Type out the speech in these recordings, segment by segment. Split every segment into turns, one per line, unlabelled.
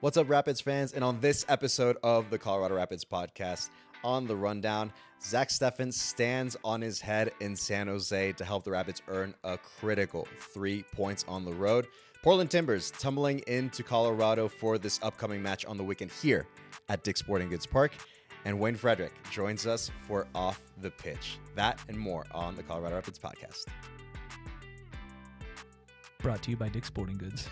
What's up, Rapids fans? And on this episode of the Colorado Rapids podcast, on the rundown, Zack Steffen stands on his head in San Jose to help the Rapids earn a critical 3 points on the road. Portland Timbers tumbling into Colorado for this upcoming match on the weekend here at Dick's Sporting Goods Park. And Wayne Frederick joins us for Off the Pitch. That and more on the Colorado Rapids podcast.
Brought to you by Dick's Sporting Goods.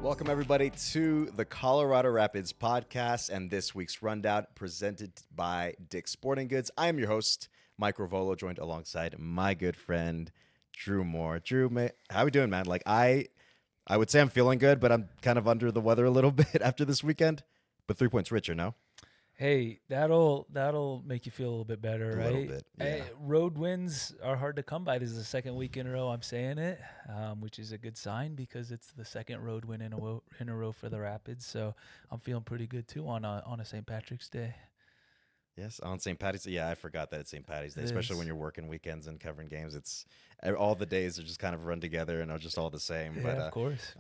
Welcome, everybody, to the Colorado Rapids podcast and this week's rundown presented by Dick's Sporting Goods. I am your host, Mike Rovolo, joined alongside my good friend, Drew Moore. Drew, how are we doing, man? I would say I'm feeling good, but I'm kind of under the weather a little bit after this weekend. But 3 points richer, no?
Hey, that'll make you feel a little bit better, right?
A little bit, yeah.
Hey, road wins are hard to come by. This is the second week in a row I'm saying it, which is a good sign because it's the second road win in a row for the Rapids. So I'm feeling pretty good too on a St. Patrick's Day.
Yes, on St. Patty's Day. Yeah, I forgot that it's St. Patty's Day, especially when you're working weekends and covering games. It's all the days are just kind of run together and are just all the same.
Yeah,
but,
of course.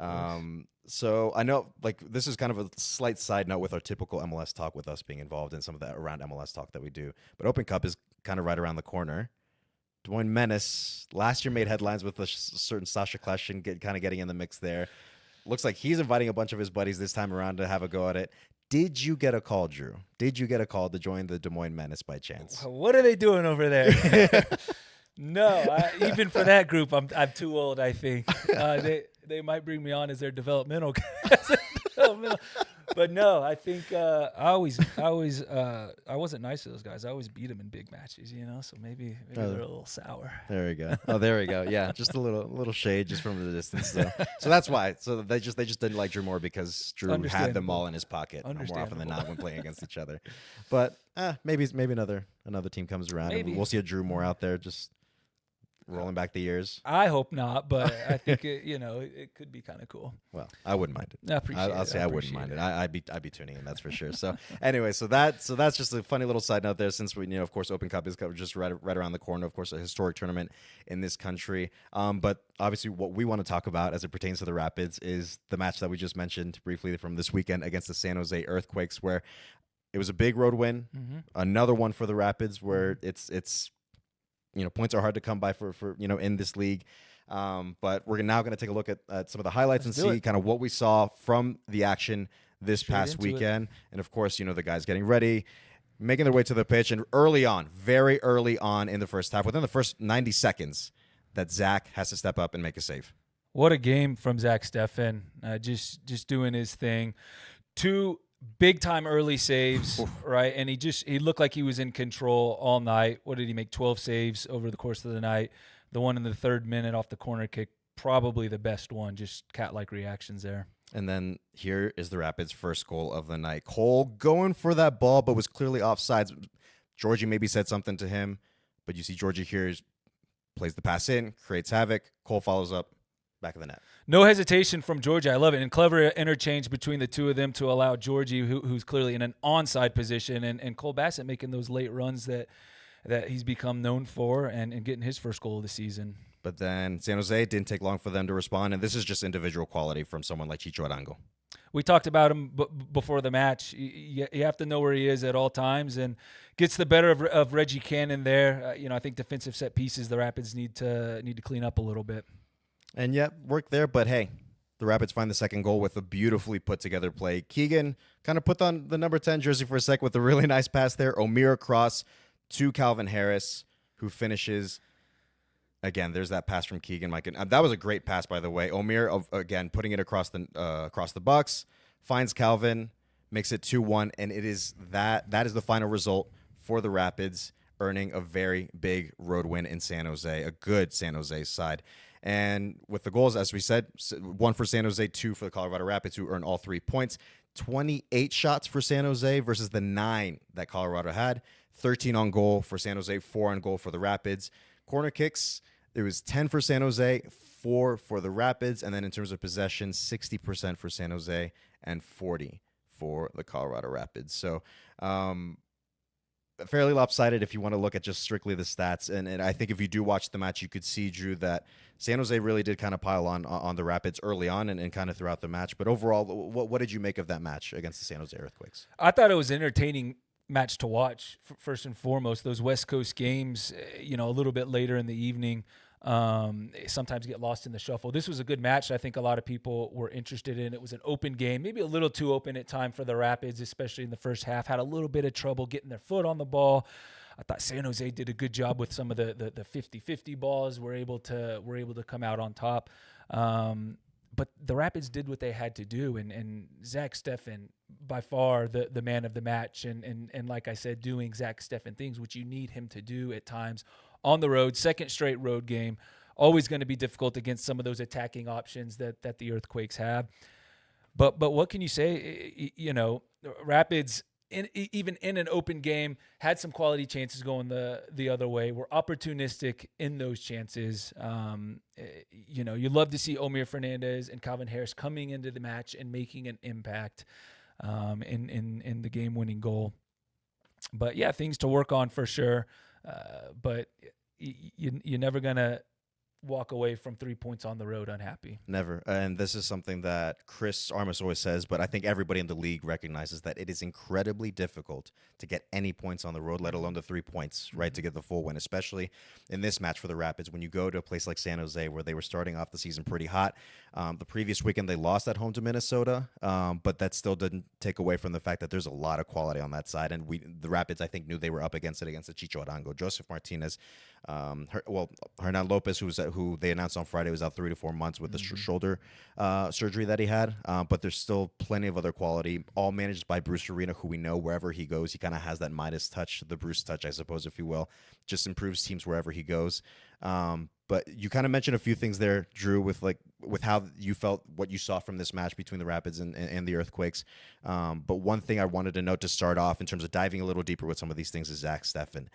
So I know, this is kind of a slight side note with our typical MLS talk, with us being involved in some of that around MLS talk that we do. But Open Cup is kind of right around the corner. Des Moines Menace last year made headlines with a certain Sasha Kleshin kind of getting in the mix there. Looks like he's inviting a bunch of his buddies this time around to have a go at it. Did you get a call, Drew? Did you get a call to join the Des Moines Menace by chance?
What are they doing over there? No, even for that group, I'm too old. I think they might bring me on as their developmental. But no, I think I wasn't nice to those guys. I always beat them in big matches, So maybe they're a little sour.
There we go. Oh, there we go. Yeah, just a little shade just from the distance. So that's why. So they just didn't like Drew Moore because Drew had them all in his pocket more often than not when playing against each other. But maybe another team comes around and we'll see a Drew Moore out there just rolling back the years.
I hope not, but I think it could be kind of cool.
Well, I wouldn't mind it.
I appreciate it.
I'll say I wouldn't mind it. I'd be tuning in, that's for sure. So anyway, so that's just a funny little side note there, since we of course Open Cup is just right around the corner. Of course, a historic tournament in this country. But obviously, what we want to talk about as it pertains to the Rapids is the match that we just mentioned briefly from this weekend against the San Jose Earthquakes, where it was a big road win. Mm-hmm. Another one for the Rapids, where it's. Points are hard to come by for in this league. But we're now going to take a look at some of the highlights and see kind of what we saw from the action this past weekend. And, of course, the guys getting ready, making their way to the pitch. And very early on in the first half, within the first 90 seconds, that Zack has to step up and make a save.
What a game from Zack Steffen, just doing his thing. Two big-time early saves, right? And he looked like he was in control all night. What did he make? 12 saves over the course of the night. The one in the third minute off the corner kick, probably the best one. Just cat-like reactions there. And
then here is the Rapids' first goal of the night. Cole going for that ball, but was clearly offsides. Georgie maybe said something to him, but you see Georgie here plays the pass in, creates havoc. Cole follows up. Back of the net.
No hesitation from Georgie. I love it. And clever interchange between the two of them to allow Georgie, who's clearly in an onside position, and Cole Bassett making those late runs that he's become known for and getting his first goal of the season.
But then San Jose didn't take long for them to respond, and this is just individual quality from someone like Chicho Arango.
We talked about him before the match. You have to know where he is at all times, and gets the better of Reggie Cannon there. I think defensive set pieces the Rapids need to clean up a little bit.
And yet, work there. But hey, the Rapids find the second goal with a beautifully put together play. Keegan kind of put on the number 10 jersey for a sec with a really nice pass there. Omir across to Calvin Harris, who finishes. Again, there's that pass from Keegan. Mike, that was a great pass, by the way. Omir, again, putting it across the Bucks, finds Calvin, makes it 2-1, and it is that is the final result for the Rapids, earning a very big road win in San Jose, a good San Jose side. And with the goals, as we said, one for San Jose, two for the Colorado Rapids, who earned all 3 points. 28 shots for San Jose versus the 9 that Colorado had. 13 on goal for San Jose, 4 on goal for the Rapids. Corner kicks, there was 10 for San Jose, 4 for the Rapids. And then in terms of possession, 60% for San Jose and 40 for the Colorado Rapids. So fairly lopsided if you want to look at just strictly the stats. And I think if you do watch the match, you could see, Drew, that San Jose really did kind of pile on the Rapids early on and kind of throughout the match. But overall, what did you make of that match against the San Jose Earthquakes?
I thought it was entertaining match to watch, first and foremost. Those West Coast games, a little bit later in the evening, sometimes get lost in the shuffle. This was a good match. I think a lot of people were interested in. It was an open game, maybe a little too open at time for the Rapids, especially in the first half. Had a little bit of trouble getting their foot on the ball. I thought San Jose did a good job with some of the 50-50 balls. Were able to come out on top. But the Rapids did what they had to do, and Zack Steffen, by far the man of the match, and like I said, doing Zack Steffen things which you need him to do at times on the road. Second straight road game, always going to be difficult against some of those attacking options that the Earthquakes have. But what can you say? Rapids, even in an open game, had some quality chances going the other way. Were opportunistic in those chances. You love to see Omir Fernandez and Calvin Harris coming into the match and making an impact in the game-winning goal. But yeah, things to work on for sure. But you're never gonna walk away from 3 points on the road unhappy.
Never. And this is something that Chris Armas always says, but I think everybody in the league recognizes that it is incredibly difficult to get any points on the road, let alone the 3 points, right, to get the full win, especially in this match for the Rapids. When you go to a place like San Jose where they were starting off the season pretty hot, the previous weekend they lost at home to Minnesota, but that still didn't take away from the fact that there's a lot of quality on that side. And the Rapids, I think, knew they were up against it against the Chicho Arango, Joseph Martinez, Hernan Lopez, who they announced on Friday was out 3 to 4 months with the shoulder surgery that he had. But there's still plenty of other quality, all managed by Bruce Arena, who we know wherever he goes, he kind of has that Midas touch, the Bruce touch, I suppose, if you will, just improves teams wherever he goes. But you kind of mentioned a few things there, Drew, with how you felt, what you saw from this match between the Rapids and the Earthquakes. But one thing I wanted to note to start off in terms of diving a little deeper with some of these things is Zack Steffen.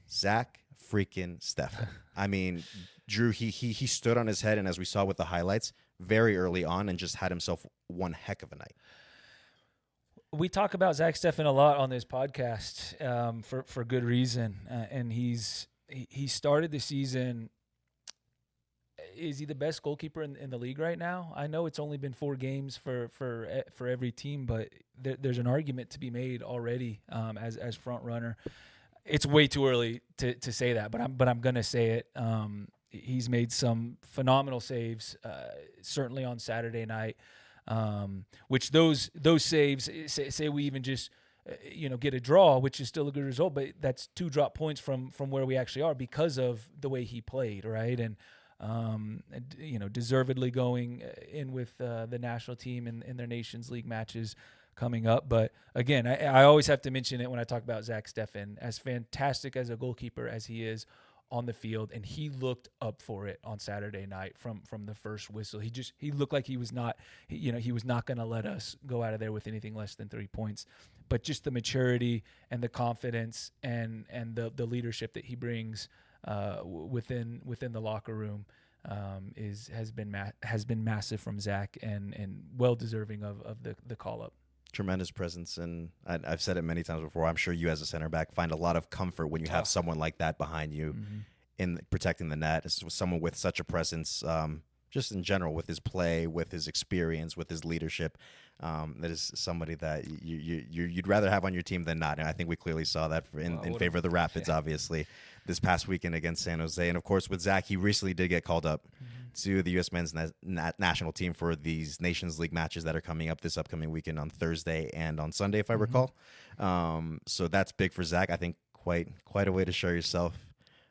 Zack freaking Steffen. I mean, Drew, he stood on his head, and as we saw with the highlights, very early on, and just had himself one heck of a night.
We talk about Zack Steffen a lot on this podcast for good reason, and he started the season. Is he the best goalkeeper in the league right now? I know it's only been 4 games for every team, but there's an argument to be made already as front runner. It's way too early to say that, but I'm gonna say it. He's made some phenomenal saves, certainly on Saturday night. Which those saves, say we even just get a draw, which is still a good result, but that's 2 drop points from where we actually are because of the way he played, right? And deservedly going in with the national team in their Nations League matches coming up. But again, I always have to mention it when I talk about Zack Steffen, as fantastic as a goalkeeper as he is on the field, and he looked up for it on Saturday night from the first whistle. He looked like he was not going to let us go out of there with anything less than 3 points. But just the maturity and the confidence and the leadership that he brings within the locker room has been massive from Zack, and well deserving of the call up.
Tremendous presence, and I've said it many times before. I'm sure you, as a center back, find a lot of comfort when you have someone like that behind you in protecting the net. It's someone with such a presence, just in general, with his play, with his experience, with his leadership. That is somebody that you'd rather have on your team than not. And I think we clearly saw that in favor of the Rapids, obviously, this past weekend against San Jose. And, of course, with Zack, he recently did get called up to the U.S. men's national team for these Nations League matches that are coming up this upcoming weekend on Thursday and on Sunday, if I recall. So that's big for Zack. I think quite a way to show yourself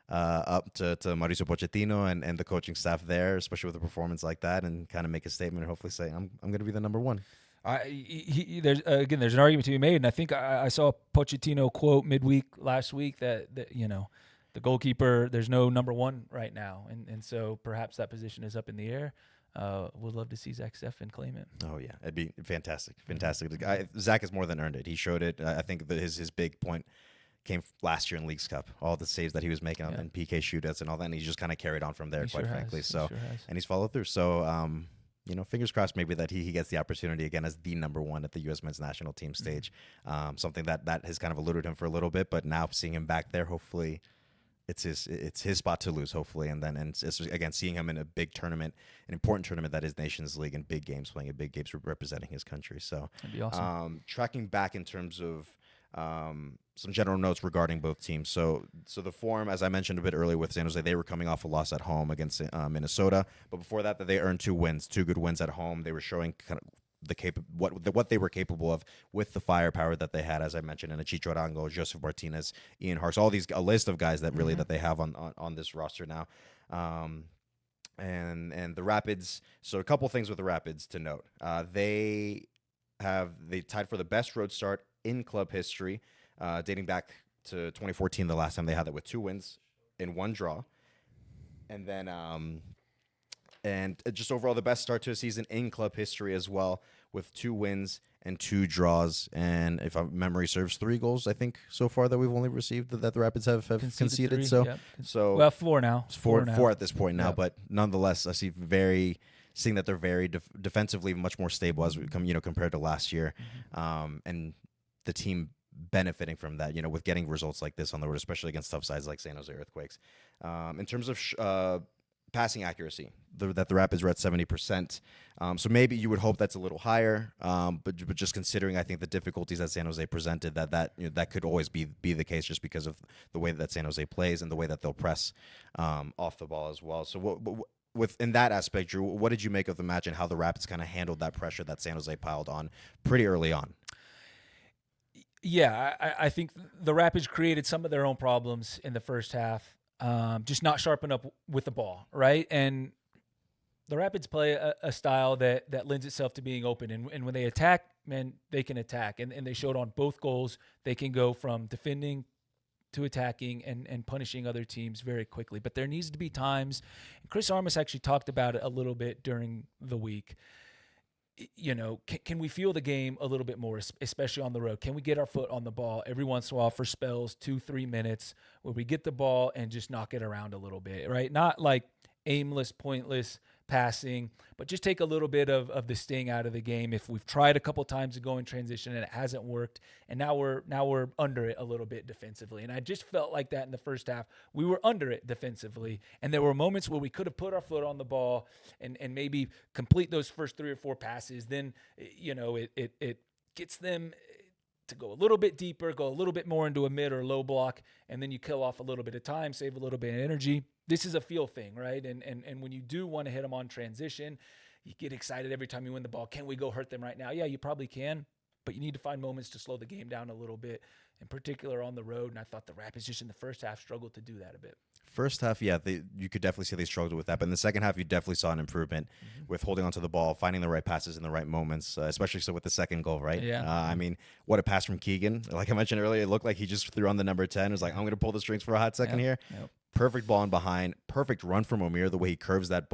up to Mauricio Pochettino and the coaching staff there, especially with a performance like that, and kind of make a statement and hopefully say, I'm going to be the number one.
There's an argument to be made, and I think I saw a Pochettino quote midweek last week that the goalkeeper, there's no number one right now, and so perhaps that position is up in the air. Would love to see Zack Steffen claim it.
Oh yeah, it'd be fantastic. Zack has more than earned it. He showed it. I think that his big point came last year in Leagues Cup. All the saves that he was making and PK shootouts and all that, and he's just kind of carried on from there, frankly. So, and he's followed through. So, fingers crossed maybe that he gets the opportunity again as the number one at the U.S. men's national team stage. Something that has kind of eluded him for a little bit, but now seeing him back there, hopefully it's his spot to lose, hopefully. And it's, again, seeing him in a big tournament, an important tournament that is Nations League, and big games, playing in big games, representing his country. So
that'd be awesome.
Tracking back in terms of some general notes regarding both teams. So the form, as I mentioned a bit earlier with San Jose, they were coming off a loss at home against Minnesota. But before that, they earned 2 good wins at home. They were showing kind of what they were capable of with the firepower that they had, as I mentioned, in Chicho Arango, Joseph Martinez, Ian Harks, all these, a list of guys that really that they have on this roster now. And the Rapids. So a couple things with the Rapids to note. They tied for the best road start in club history, dating back to 2014, the last time they had that, with 2 wins and 1 draw. And then and just overall the best start to a season in club history as well, with 2 wins and 2 draws. And if my memory serves, 3 goals, I think, so far that we've only received that the Rapids have conceded.
3,
so
yep.
So
well, 4 now.
It's 4 at this point now,
Yep.
but nonetheless, I seeing that they're very defensively much more stable as we come, compared to last year, and the team benefiting from that, with getting results like this on the road, especially against tough sides like San Jose Earthquakes. In terms of passing accuracy, that the Rapids are at 70%. So maybe you would hope that's a little higher, but just considering, I think, the difficulties that San Jose presented, that could always be the case, just because of the way that San Jose plays and the way that they'll press off the ball as well. So within that aspect, Drew, what did you make of the match and how the Rapids kind of handled that pressure that San Jose piled on pretty early on?
Yeah, I think the Rapids created some of their own problems in the first half, just not sharpen up with the ball, right? And the Rapids play a style that lends itself to being open. And when they attack, man, they can attack. And they showed on both goals, they can go from defending to attacking and punishing other teams very quickly. But there needs to be times, and Chris Armas actually talked about it a little bit during the week. Can we feel the game a little bit more, especially on the road? Can we get our foot on the ball every once in a while for spells, 2-3 minutes, where we get the ball and just knock it around a little bit, right? Not like aimless, pointless passing, but just take a little bit of the sting out of the game. If we've tried a couple times to go in transition and it hasn't worked, and now we're under it a little bit defensively. And I just felt like that in the first half. We were under it defensively, and there were moments where we could have put our foot on the ball and maybe complete those first 3 or 4 passes. Then it gets them to go a little bit deeper, go a little bit more into a mid or low block, and then you kill off a little bit of time, save a little bit of energy. This is a feel thing, right? And when you do want to hit them on transition, you get excited every time you win the ball. Can we go hurt them right now? Yeah, you probably can, but you need to find moments to slow the game down a little bit, in particular on the road. And I thought the Rapids just in the first half struggled to do that a bit.
First half, yeah, you could definitely see they struggled with that. But in the second half, you definitely saw an improvement with holding onto the ball, finding the right passes in the right moments, especially so with the second goal, right?
Yeah.
I mean, what a pass from Keegan. Like I mentioned earlier, it looked like he just threw on the number 10. It was like, I'm going to pull the strings for a hot second here.
Yep.
Perfect ball in behind. Perfect run from Omir, the way he curves that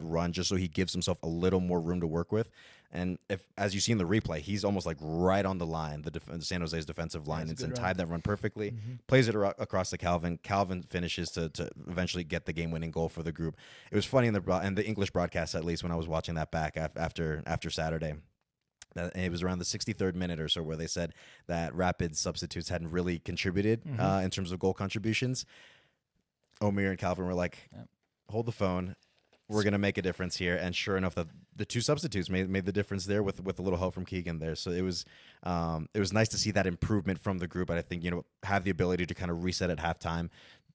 run, just so he gives himself a little more room to work with. And as you see in the replay, he's almost like right on the line, the San Jose's defensive line, and tied that run perfectly. Plays it across to Calvin. Calvin finishes to eventually get the game-winning goal for the group. It was funny in the English broadcast, at least when I was watching that back after Saturday. It was around the 63rd minute or so where they said that Rapids substitutes hadn't really contributed in terms of goal contributions. Omir and Calvin were like, hold the phone. We're going to make a difference here. And sure enough, the 2 substitutes made the difference there with a little help from Keegan there. So it was nice to see that improvement from the group. And I think, have the ability to kind of reset at halftime,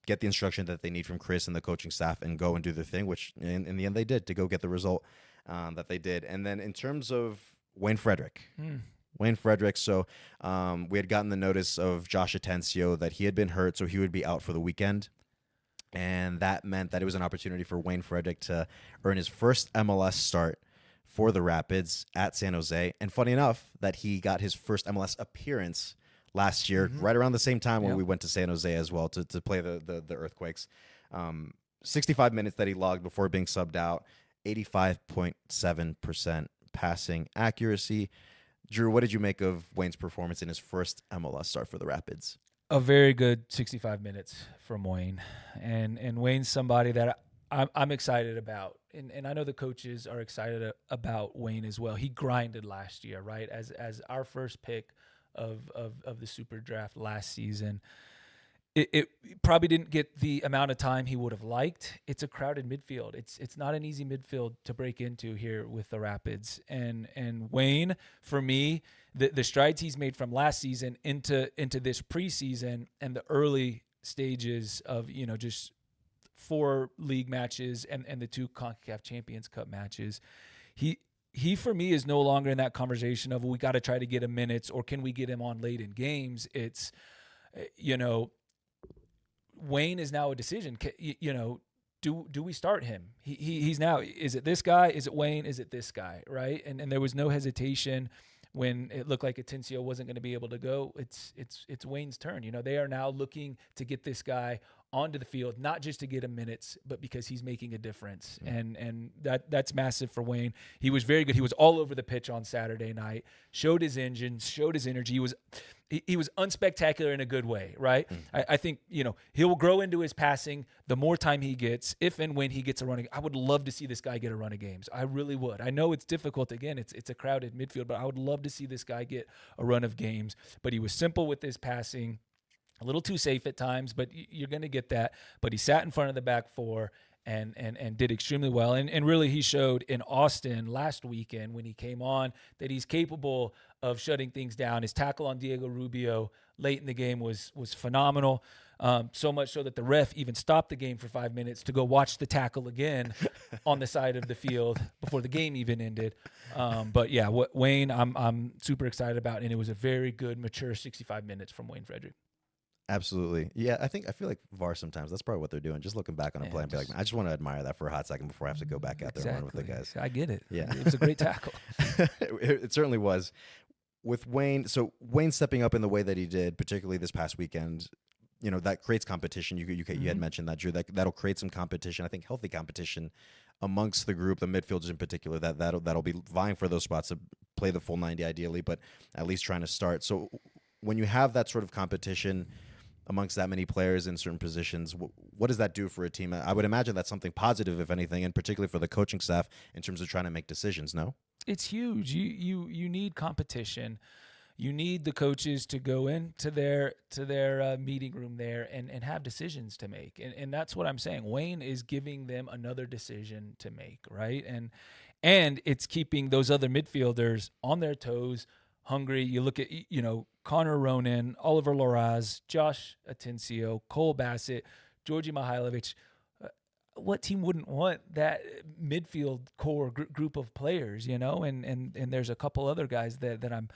get the instruction that they need from Chris and the coaching staff, and go and do their thing, which in the end they did, to go get the result that they did. And then in terms of Wayne Frederick. So we had gotten the notice of Josh Atencio that he had been hurt, so he would be out for the weekend. And that meant that it was an opportunity for Wayne Frederick to earn his first MLS start for the Rapids at San Jose. And funny enough, that he got his first MLS appearance last year, right around the same time when we went to San Jose as well to play the Earthquakes. 65 minutes that he logged before being subbed out, 85.7% passing accuracy. Drew, what did you make of Wayne's performance in his first MLS start for the Rapids?
A very good 65 minutes from Wayne. And Wayne's somebody that I'm excited about. and I know the coaches are excited about Wayne as well. He grinded last year, right? As our first pick of the super draft last season. It probably didn't get the amount of time he would have liked. It's a crowded midfield. It's not an easy midfield to break into here with the Rapids. And Wayne, for me, the strides he's made from last season into this preseason and the early stages of, just 4 league matches and the 2 CONCACAF Champions Cup matches, he for me is no longer in that conversation of we got to try to get him minutes or can we get him on late in games. It's Wayne is now a decision. Do we start him? He's now, is it this guy? Is it Wayne? Is it this guy? Right? And there was no hesitation when it looked like Atencio wasn't going to be able to go. It's Wayne's turn. They are now looking to get this guy onto the field, not just to get him minutes, but because he's making a difference. Mm-hmm. And that's massive for Wayne. He was very good. He was all over the pitch on Saturday night, showed his engine, showed his energy. He was unspectacular in a good way, right? Mm-hmm. I think, he will grow into his passing the more time he gets, if and when he gets a running. I would love to see this guy get a run of games. I really would. I know it's difficult. Again, it's a crowded midfield, but I would love to see this guy get a run of games. But he was simple with his passing, a little too safe at times, but you're going to get that. But he sat in front of the back 4 and did extremely well. And really he showed in Austin last weekend when he came on that he's capable of shutting things down. His tackle on Diego Rubio late in the game was phenomenal. So much so that the ref even stopped the game for 5 minutes to go watch the tackle again on the side of the field before the game even ended. But yeah, what Wayne, I'm super excited about. And it was a very good, mature 65 minutes from Wayne Frederick.
Absolutely. Yeah, I feel like VAR sometimes, that's probably what they're doing. Just looking back on a play and be like, I just want to admire that for a hot second before I have to go back out there and run with the guys.
I get it.
Yeah.
It was a great tackle.
It certainly was. With Wayne, so Wayne stepping up in the way that he did, particularly this past weekend, that creates competition. You had mentioned that, Drew. That'll create some competition. I think healthy competition amongst the group, the midfielders in particular, that'll be vying for those spots to play the full 90 ideally, but at least trying to start. So when you have that sort of competition amongst that many players in certain positions, what does that do for a team? I would imagine that's something positive, if anything, and particularly for the coaching staff in terms of trying to make decisions, no?
It's huge. You need competition. You need the coaches to go into their meeting room there and have decisions to make. And that's what I'm saying. Wayne is giving them another decision to make, right? And it's keeping those other midfielders on their toes, hungry. You look at, Connor Ronan, Oliver Loraz, Josh Atencio, Cole Bassett, Georgi Mihailovic. What team wouldn't want that midfield core group of players, And there's a couple other guys that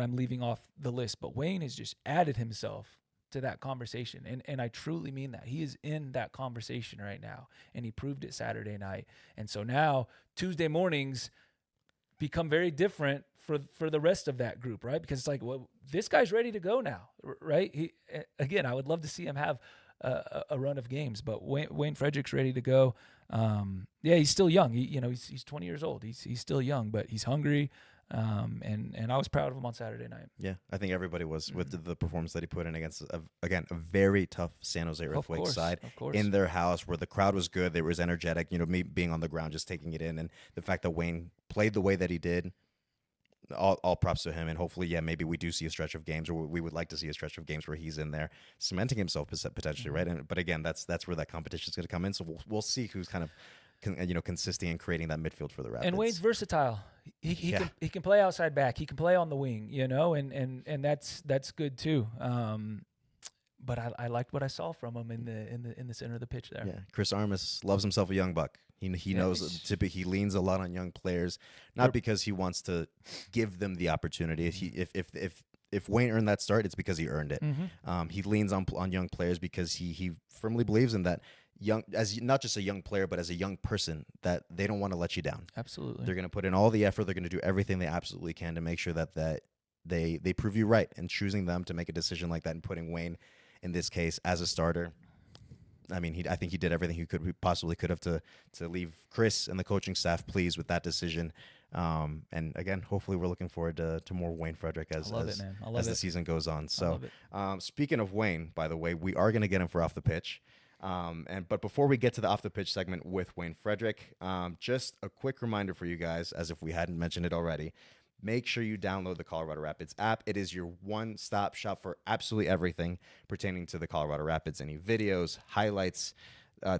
I'm leaving off the list, but Wayne has just added himself to that conversation, and I truly mean that. He is in that conversation right now, and he proved it Saturday night. And so now Tuesday mornings become very different for the rest of that group, right? Because it's like, well, this guy's ready to go now, right? I would love to see him have a run of games, but Wayne Frederick's ready to go. He's still young. He's 20 years old. He's still young, but he's hungry. And I was proud of him on Saturday night.
Yeah, I think everybody was with the performance that he put in against a very tough San Jose Earthquakes side in their house, where the crowd was good. They were energetic. Me being on the ground, just taking it in, and the fact that Wayne played the way that he did. All props to him, and hopefully, maybe we do see a stretch of games, or we would like to see a stretch of games where he's in there cementing himself potentially, right? But again, that's where that competition is going to come in. So we'll see who's kind of consisting and creating that midfield for the Rapids.
And Wayne's versatile. He can play outside back. He can play on the wing, and that's good too. But I liked what I saw from him in the center of the pitch there.
Yeah, Chris Armas loves himself a young buck. He knows he leans a lot on young players, not because he wants to give them the opportunity. If Wayne earned that start, it's because he earned it. Mm-hmm. He leans on young players because he firmly believes in that as not just a young player, but as a young person, that they don't want to let you down.
Absolutely,
they're going to put in all the effort. They're going to do everything they absolutely can to make sure that they prove you right, and choosing them to make a decision like that and putting Wayne in this case as a starter. I mean, I think he did everything he possibly could have to leave Chris and the coaching staff pleased with that decision. And again, hopefully we're looking forward to more Wayne Frederick as the season goes on. So speaking of Wayne, by the way, we are going to get him for off the pitch. But before we get to the off the pitch segment with Wayne Frederick, just a quick reminder for you guys, as if we hadn't mentioned it already. Make sure you download the Colorado Rapids app. It is your one-stop shop for absolutely everything pertaining to the Colorado Rapids. Any videos, highlights,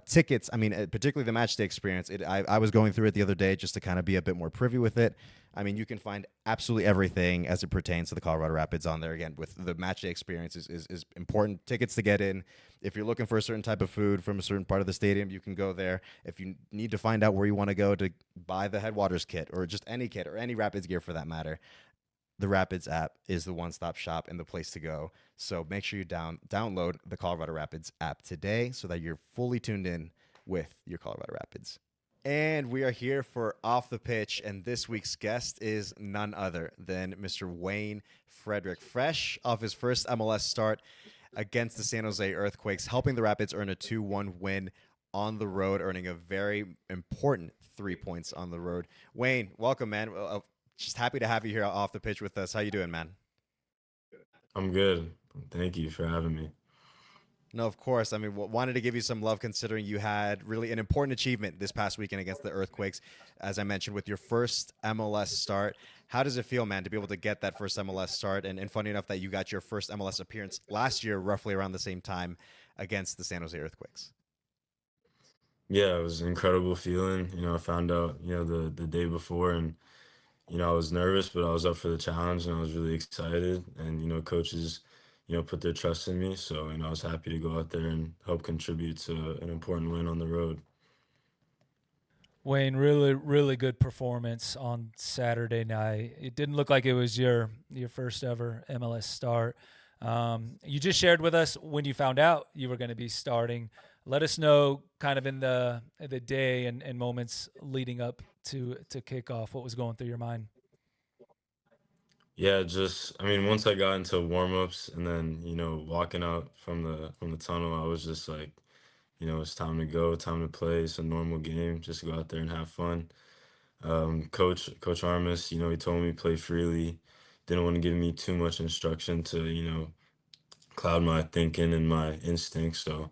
tickets. I mean, particularly the match day experience. I was going through it the other day just to kind of be a bit more privy with it. I mean, you can find absolutely everything as it pertains to the Colorado Rapids on there. Again, with the match day experience is important. Tickets to get in. If you're looking for a certain type of food from a certain part of the stadium, you can go there. If you need to find out where you want to go to buy the Headwaters kit or just any kit or any Rapids gear for that matter, the Rapids app is the one-stop shop and the place to go. So make sure you download the Colorado Rapids app today so that you're fully tuned in with your Colorado Rapids. And we are here for Off the Pitch, and this week's guest is none other than Mr. Wayne Frederick, fresh off his first MLS start against the San Jose Earthquakes, helping the Rapids earn a 2-1 win on the road, earning a very important 3 points on the road. Wayne, welcome, man. Just happy to have you here off the pitch with us. How you doing, man?
I'm good. Thank you for having me.
No, of course. I mean, wanted to give you some love considering you had really an important achievement this past weekend against the Earthquakes, as I mentioned, with your first MLS start. How does it feel, man, to be able to get that first MLS start? And funny enough that you got your first MLS appearance last year, roughly around the same time, against the San Jose Earthquakes.
Yeah, it was an incredible feeling. I found out, the day before, and I was nervous, but I was up for the challenge and I was really excited. And, coaches, put their trust in me. So, I was happy to go out there and help contribute to an important win on the road.
Wayne, really, really good performance on Saturday night. It didn't look like it was your first ever MLS start. You just shared with us when you found out you were going to be starting. Let us know kind of in the day and moments leading up to kickoff what was going through your mind.
Yeah, once I got into warm-ups and then, walking out from the tunnel, I was just like, it's time to go, time to play. It's a normal game. Just go out there and have fun. Coach Armas, he told me play freely. Didn't want to give me too much instruction to, cloud my thinking and my instincts. So,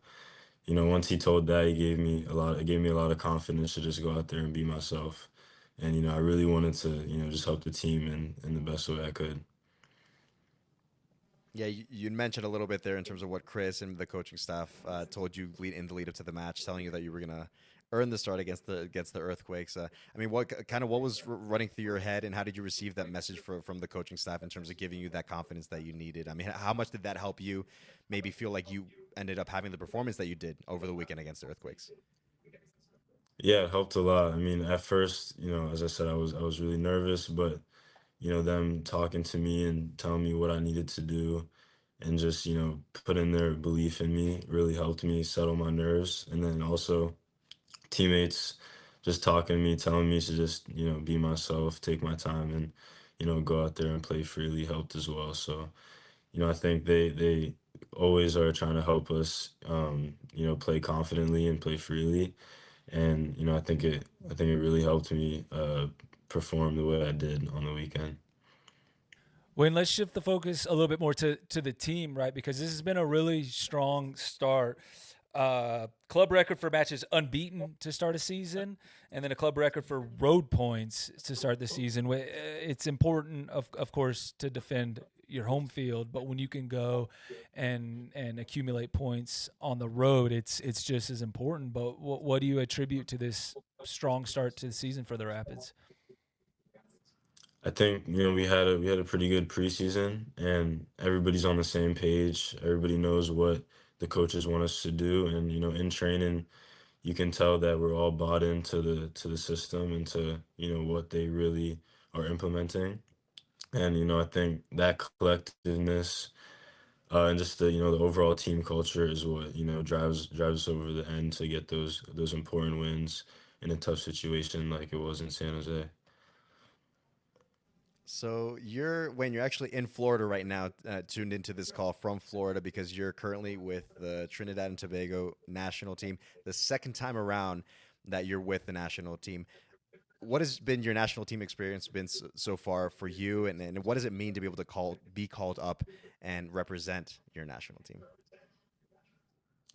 once he told that, it gave me a lot of confidence to just go out there and be myself. And, I really wanted to, just help the team in the best way I could.
Yeah, you mentioned a little bit there in terms of what Chris and the coaching staff told you in the lead up to the match, telling you that you were gonna earn the start against the Earthquakes. I mean, what was running through your head, and how did you receive that message from the coaching staff in terms of giving you that confidence that you needed? I mean, how much did that help you maybe feel like you ended up having the performance that you did over the weekend against the Earthquakes?
Yeah, it helped a lot. At first, as I said, I was really nervous, but them talking to me and telling me what I needed to do and just, putting their belief in me really helped me settle my nerves. And then also teammates just talking to me, telling me to just, be myself, take my time and, go out there and play freely helped as well. So, I think they always are trying to help us, play confidently and play freely. And, I think it really helped me perform the way I did on the weekend.
Wayne, let's shift the focus a little bit more to the team, right? Because this has been a really strong start. Club record for matches unbeaten to start a season, and then a club record for road points to start the season. It's important, of course, to defend your home field, but when you can go and accumulate points on the road, it's just as important. But what do you attribute to this strong start to the season for the Rapids?
I think we had a pretty good preseason, and everybody's on the same page. Everybody knows what the coaches want us to do, and in training, you can tell that we're all bought into the system and to what they really are implementing. And I think that collectiveness and just the overall team culture is what drives us over the end to get those important wins in a tough situation like it was in San Jose.
So you're actually in Florida right now, tuned into this call from Florida because you're currently with the Trinidad and Tobago national team. The second time around that you're with the national team. What has been your national team experience been so far for you, and what does it mean to be able to be called up and represent your national team?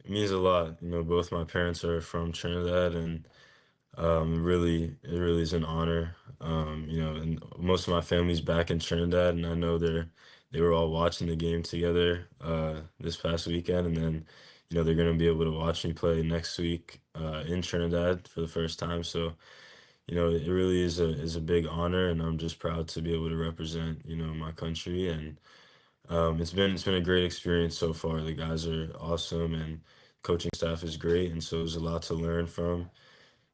It means a lot. You know, both my parents are from Trinidad, and it really is an honor. You know, and most of my family's back in Trinidad, and I know they were all watching the game together this past weekend, and then you know they're gonna be able to watch me play next week in Trinidad for the first time. So you know, it really is a big honor, and I'm just proud to be able to represent you know my country, and it's been a great experience so far. The guys are awesome, and coaching staff is great, and so there's a lot to learn from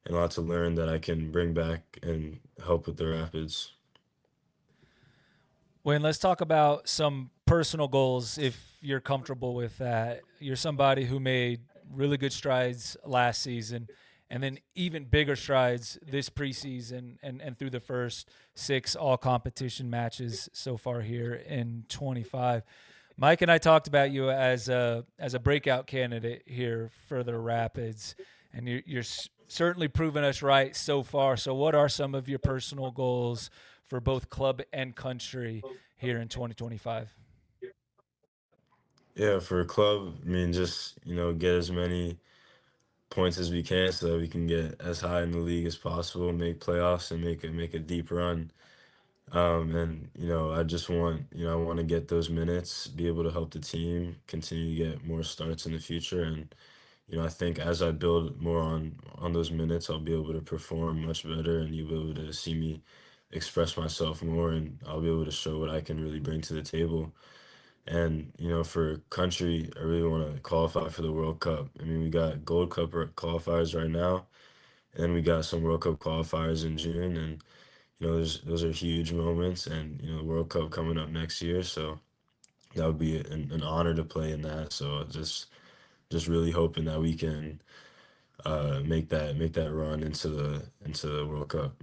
and a lot to learn that I can bring back and help with the Rapids.
Wayne, let's talk about some personal goals if you're comfortable with that. You're somebody who made really good strides last season and then even bigger strides this preseason and through the first six all competition matches so far here in 25. Mike and I talked about you as a breakout candidate here for the Rapids, and you're certainly proven us right so far. So, what are some of your personal goals for both club and country here in 2025?
Yeah, for a club, I mean, just you know, get as many points as we can so that we can get as high in the league as possible, make playoffs, and make a deep run. And you know, I just want you know I want to get those minutes, be able to help the team continue to get more starts in the future, and you know, I think as I build more on those minutes, I'll be able to perform much better, and you'll be able to see me express myself more, and I'll be able to show what I can really bring to the table. And you know, for country, I really want to qualify for the World Cup. I mean, we got Gold Cup qualifiers right now, and we got some World Cup qualifiers in June, and you know, those are huge moments, and you know, World Cup coming up next year, so that would be an honor to play in that. So just really hoping that we can make that run into the World Cup.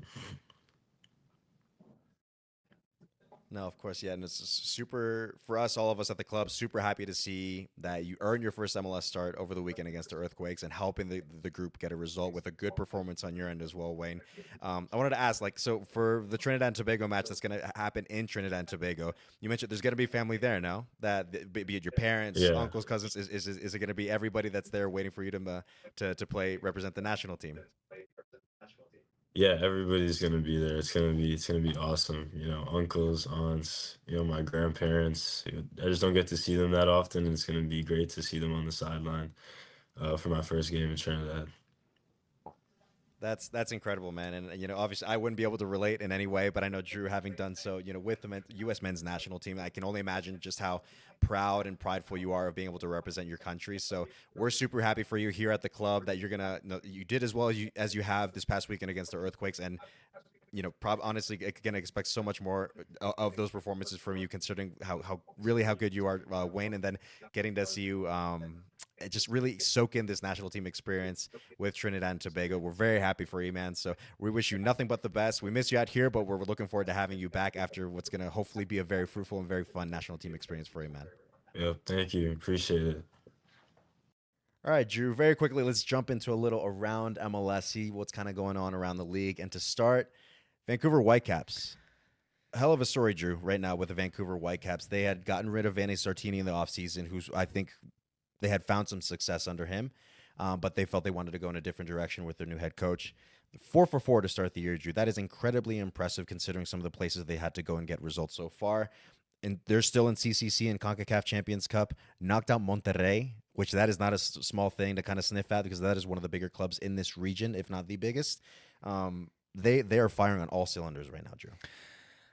No, of course, yeah, and it's super for us, all of us at the club. Super happy to see that you earned your first MLS start over the weekend against the Earthquakes and helping the group get a result with a good performance on your end as well, Wayne. I wanted to ask, like, so for the Trinidad and Tobago match that's going to happen in Trinidad and Tobago, you mentioned there's going to be family there now. Be it your parents,
Yeah,
uncles, cousins. Is it going to be everybody that's there waiting for you to play represent the national team?
yeah, everybody's gonna be there. It's gonna be awesome. You know, uncles, aunts, you know, my grandparents. I just don't get to see them that often, and it's gonna be great to see them on the sideline for my first game in Trinidad.
That's incredible, man. And you know, obviously, I wouldn't be able to relate in any way, but I know Drew, having done so, you know, with the U.S. men's national team, I can only imagine just how proud and prideful you are of being able to represent your country. So we're super happy for you here at the club that you're gonna, you did as well as you have this past weekend against the Earthquakes, and you know, honestly, can expect so much more of those performances from you, considering how really how good you are, Wayne, and then getting to see you just really soak in this national team experience with Trinidad and Tobago. We're very happy for you, man. So we wish you nothing but the best. We miss you out here, but we're looking forward to having you back after what's going to hopefully be a very fruitful and very fun national team experience for you, man.
Yeah, thank you, appreciate it.
All right, Drew, very quickly, let's jump into a little around MLS, see what's kind of going on around the league. And to start, Vancouver Whitecaps. Hell of a story, Drew, right now with the Vancouver Whitecaps. They had gotten rid of Vanny Sartini in the offseason, who's, I think, they had found some success under him, but they felt they wanted to go in a different direction with their new head coach. 4 for 4 to start the year, Drew. That is incredibly impressive considering some of the places they had to go and get results so far. And they're still in CCC and CONCACAF Champions Cup. Knocked out Monterrey, which that is not a small thing to kind of sniff at because that is one of the bigger clubs in this region, if not the biggest. They are firing on all cylinders right now, Drew.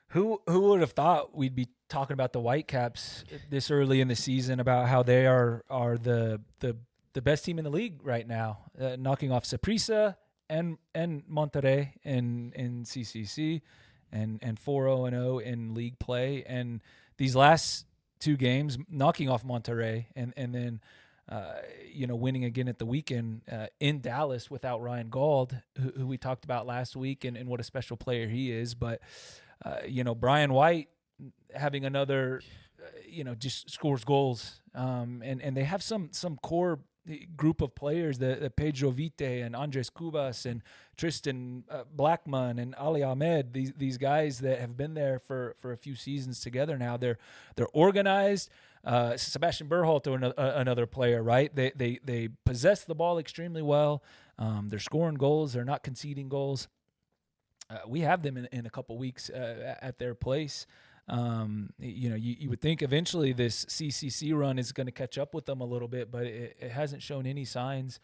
Who would have thought we'd be talking about the Whitecaps this early in the season about how they are the best team in the league right now, knocking off Saprissa and Monterrey in CCC and 4-0-0 in league play, and these last two games knocking off Monterrey and then winning again at the weekend in Dallas without Ryan Gauld, who we talked about last week, and what a special player he is. But, Brian White having another, just scores goals. And they have some core group of players, the Pedro Vite and Andres Cubas and Tristan Blackman and Ali Ahmed, these guys that have been there for a few seasons together now. They're organized. Sebastian Berhalter, another player, right? They possess the ball extremely well. They're scoring goals. They're not conceding goals. We have them in a couple weeks at their place. You would think eventually this CCC run is going to catch up with them a little bit, but it hasn't shown any signs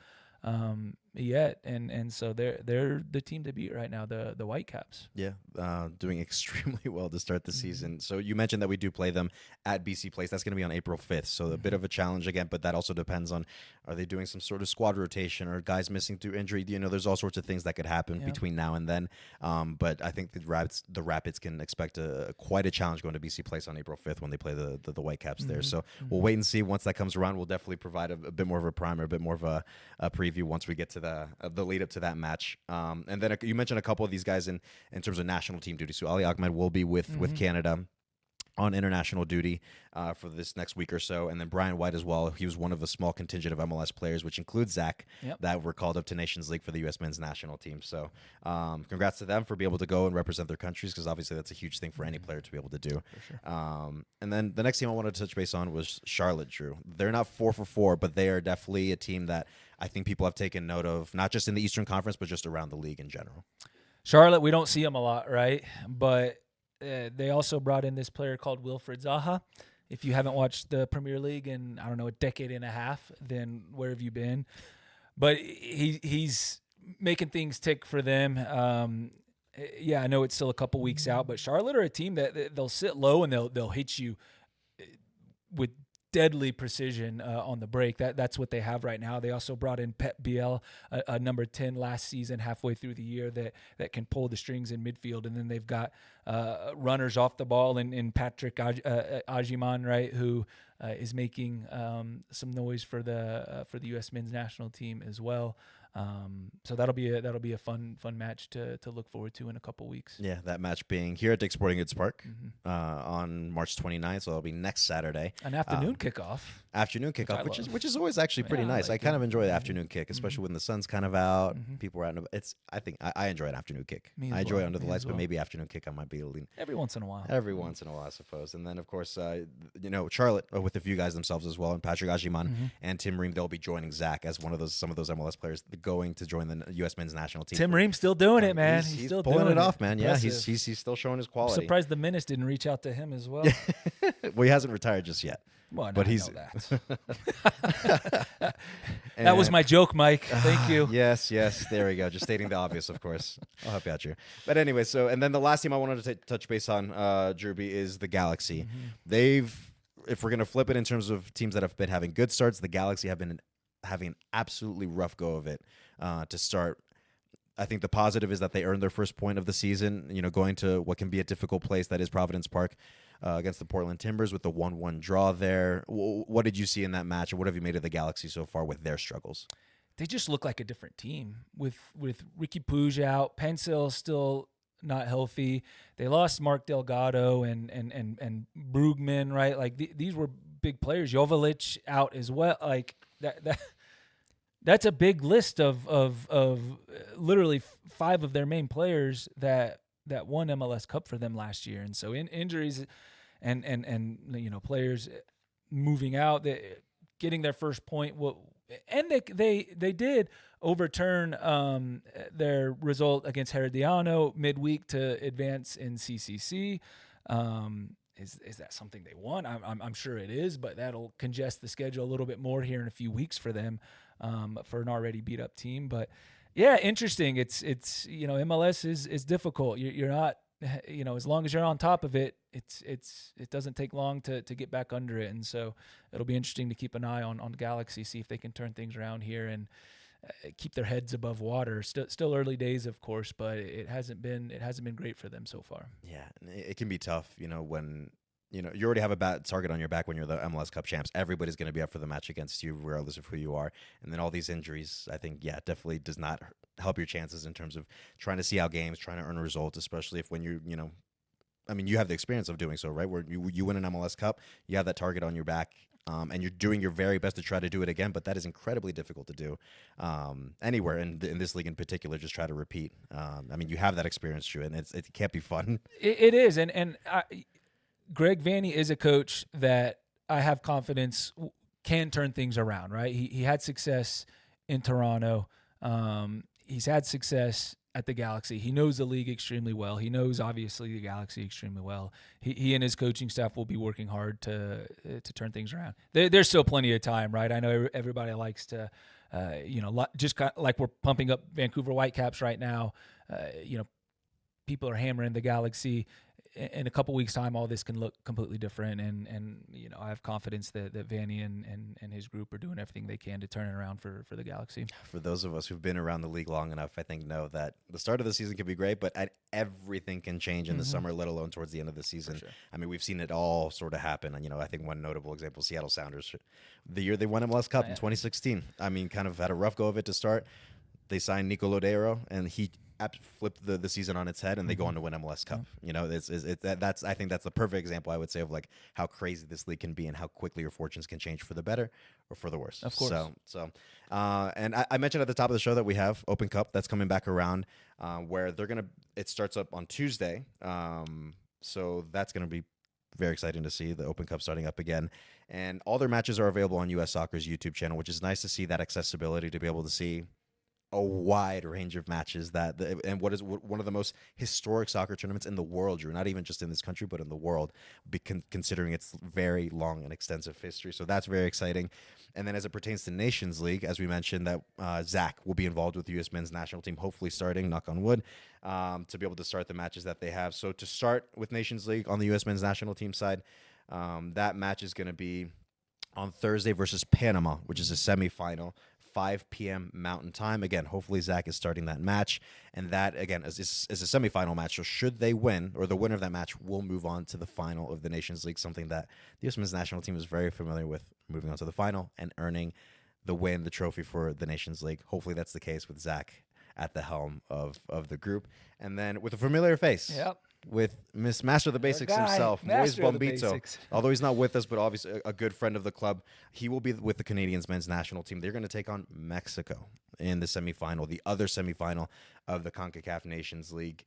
yet, and so they're the team to beat right now, the Whitecaps.
Yeah, doing extremely well to start the season. So you mentioned that we do play them at BC Place. That's going to be on April 5th, so a bit of a challenge again, but that also depends on, are they doing some sort of squad rotation or guys missing through injury? There's all sorts of things that could happen between now and then. But I think the Rapids can expect quite a challenge going to BC Place on April 5th when they play the Whitecaps there. So we'll wait and see. Once that comes around, we'll definitely provide a bit more of a primer, a bit more of a preview once we get to the lead up to that match. And then you mentioned a couple of these guys in terms of national team duty. So Ali Ahmed will be with Canada on international duty for this next week or so. And then Brian White as well. He was one of a small contingent of MLS players, which includes Zach, that were called up to Nations League for the U.S. men's national team. So congrats to them for being able to go and represent their countries, because obviously that's a huge thing for any player to be able to do.
For sure.
And then the next team I wanted to touch base on was Charlotte, Drew. They're not 4 for 4, but they are definitely a team that I think people have taken note of, not just in the Eastern Conference, but just around the league in general.
Charlotte, we don't see them a lot, right? But they also brought in this player called Wilfred Zaha. If you haven't watched the Premier League in, I don't know, a decade and a half, then where have you been? But he's making things tick for them. I know it's still a couple weeks out, but Charlotte are a team that they'll sit low and they'll hit you with deadly precision on the break. That's what they have right now. They also brought in Pep Biel, a number 10 last season, halfway through the year, that can pull the strings in midfield. And then they've got runners off the ball in Patrick Ajiman, right, who is making some noise for the U.S. men's national team as well. So that'll be a fun match to look forward to in a couple weeks.
Yeah, that match being here at Dick's Sporting Goods Park on March 29th, so it'll be next Saturday.
An afternoon kickoff.
Which is always actually pretty nice. I kind of enjoy the afternoon kick, especially when the sun's kind of out. People are out. I think I enjoy an afternoon kick. I enjoy it under the lights, but maybe afternoon kick I might be a little
every once in a while.
Every once in a while, I suppose. And then of course, Charlotte with a few guys themselves as well, and Patrick Ajiman and Tim Ream. They'll be joining Zach as some of those MLS players going to join the U.S. men's national team.
Tim Ream still doing it, man.
He's
still
pulling
doing
it off, man.
Impressive.
Yeah, he's still showing his quality.
I'm surprised the Menace didn't reach out to him as well.
Well, he hasn't retired just yet.
Well,
but
he's that was my joke, Mike. Thank you.
Yes, there we go. Just stating the obvious, of course. I'll help you out, Drew. But anyway, and then the last team I wanted to touch base on, Drewby, is the Galaxy. If we're going to flip it in terms of teams that have been having good starts, the Galaxy have been having an absolutely rough go of it to start. I think the positive is that they earned their first point of the season, going to what can be a difficult place that is Providence Park against the Portland Timbers with the 1-1 draw there. What did you see in that match, and what have you made of the Galaxy so far with their struggles?
They just look like a different team with Ricky Puig out, Pencil still not healthy. They lost Mark Delgado and Brugman, right? Like these were big players. Joveljic out as well. Like that's a big list of literally 5 of their main players that won MLS Cup for them last year. And so injuries and players moving out, getting their first point. And they did overturn their result against Herediano midweek to advance in CCC. Is that something they want? I'm sure it is, but that'll congest the schedule a little bit more here in a few weeks for them, for an already beat up team. But yeah, interesting. It's MLS is difficult. You're not, as long as you're on top of it, it doesn't take long to get back under it. And so it'll be interesting to keep an eye on Galaxy, see if they can turn things around here and keep their heads above water. Still early days, of course, but it hasn't been great for them so far.
Yeah, it can be tough, when you already have a bad target on your back when you're the MLS Cup champs. Everybody's going to be up for the match against you, regardless of who you are. And then all these injuries, I think, definitely does not help your chances in terms of trying to see out games, trying to earn results, especially if when you're, I mean, you have the experience of doing so, right? Where you win an MLS Cup, you have that target on your back, and you're doing your very best to try to do it again. But that is incredibly difficult to do anywhere, and in this league in particular, just try to repeat. I mean, you have that experience, Drew, and it can't be fun.
It is, and Greg Vanney is a coach that I have confidence can turn things around, right? He had success in Toronto. He's had success at the Galaxy. He knows the league extremely well. He knows, obviously, the Galaxy extremely well. He and his coaching staff will be working hard to turn things around. There's still plenty of time, right? I know everybody likes to, just like we're pumping up Vancouver Whitecaps right now. People are hammering the Galaxy. In a couple weeks' time, all this can look completely different, and I have confidence that Vanney and his group are doing everything they can to turn it around for the Galaxy.
For those of us who've been around the league long enough, I think know that the start of the season can be great, but everything can change in the summer, let alone towards the end of the season.
Sure.
I mean, we've seen it all sort of happen, and I think one notable example, Seattle Sounders, the year they won MLS Cup in 2016. I mean, kind of had a rough go of it to start. They signed Nico Lodeiro, and he flipped the season on its head, and they go on to win MLS Cup. That's I think that's the perfect example, I would say, of like how crazy this league can be and how quickly your fortunes can change for the better or for the worse.
Of course.
And I mentioned at the top of the show that we have Open Cup that's coming back around, where it starts up on Tuesday. So that's gonna be very exciting to see the Open Cup starting up again. And all their matches are available on US Soccer's YouTube channel, which is nice to see that accessibility to be able to see a wide range of matches and what is one of the most historic soccer tournaments in the world, Drew, not even just in this country, but in the world, considering its very long and extensive history. So that's very exciting. And then as it pertains to Nations League, as we mentioned, that Zach will be involved with the U.S. men's national team, hopefully starting, knock on wood, to be able to start the matches that they have. So to start with Nations League on the U.S. men's national team side, that match is going to be on Thursday versus Panama, which is a semifinal. 5 p.m. Mountain Time. Again, hopefully Zach is starting that match. And that, again, is a semifinal match. So should they win, or the winner of that match will move on to the final of the Nations League, something that the U.S. men's national team is very familiar with, moving on to the final and earning the trophy for the Nations League. Hopefully that's the case with Zach at the helm of the group. And then with a familiar face.
Yep.
With Miss Master of the Basics himself, Moise Bombito. Although he's not with us, but obviously a good friend of the club, he will be with the Canadians men's national team. They're going to take on Mexico in the semifinal, the other semifinal of the CONCACAF Nations League.